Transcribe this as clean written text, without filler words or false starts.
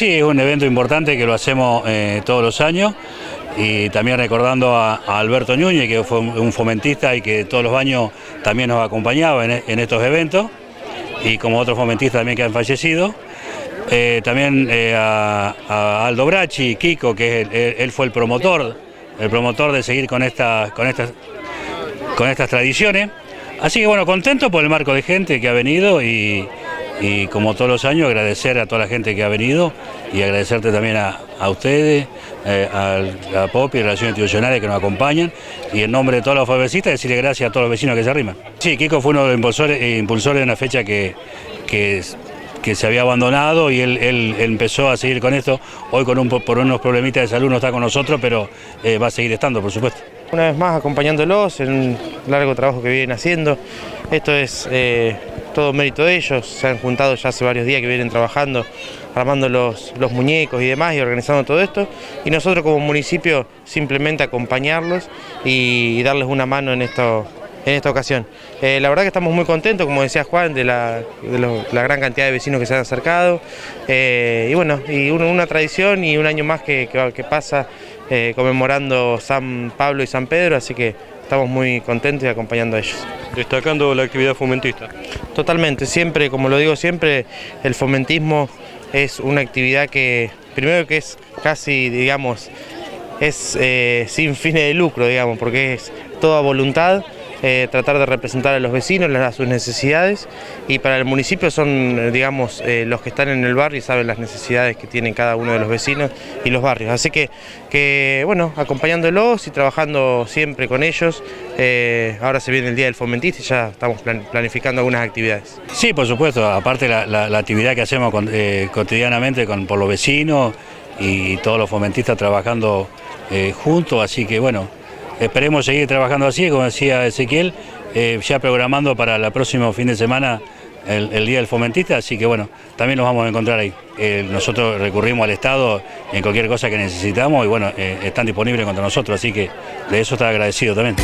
Sí, es un evento importante que lo hacemos todos los años y también recordando a Alberto Núñez, que fue un fomentista y que todos los años también nos acompañaba en estos eventos, y como otros fomentistas también que han fallecido. También a Aldo Bracci, Kiko, que él fue el promotor de seguir con estas tradiciones. Así que bueno, contento por el marco de gente que ha venido y como todos los años agradecer a toda la gente que ha venido y agradecerte también a ustedes, a Popi, a Relaciones Institucionales que nos acompañan, y en nombre de todos los favoritistas decirle gracias a todos los vecinos que se arriman. Sí, Kiko fue uno de los impulsores de una fecha que se había abandonado y él empezó a seguir con esto. Hoy por unos problemitas de salud no está con nosotros, pero va a seguir estando, por supuesto. Una vez más acompañándolos en un largo trabajo que vienen haciendo. Esto es todo mérito de ellos, se han juntado ya hace varios días que vienen trabajando, armando los muñecos y demás y organizando todo esto. Y nosotros como municipio simplemente acompañarlos y darles una mano en esta ocasión. La verdad que estamos muy contentos, como decía Juan, de la gran cantidad de vecinos que se han acercado. Y bueno, una tradición y un año más que pasa conmemorando San Pablo y San Pedro, así que estamos muy contentos y acompañando a ellos. Destacando la actividad fomentista. Totalmente, siempre, como lo digo siempre, el fomentismo es una actividad que, primero que es casi, digamos, es sin fines de lucro, digamos, porque es toda voluntad. Tratar de representar a los vecinos, a sus necesidades, y para el municipio son, digamos, los que están en el barrio y saben las necesidades que tienen cada uno de los vecinos y los barrios. Así que bueno, acompañándolos y trabajando siempre con ellos. Ahora se viene el Día del Fomentista y ya estamos planificando algunas actividades. Sí, por supuesto, aparte la actividad que hacemos cotidianamente por los vecinos y todos los fomentistas trabajando juntos, así que bueno, esperemos seguir trabajando así, como decía Ezequiel, ya programando para el próximo fin de semana el Día del Fomentista, así que bueno, también nos vamos a encontrar ahí. Nosotros recurrimos al Estado en cualquier cosa que necesitamos y bueno, están disponibles contra nosotros, así que de eso está agradecido también.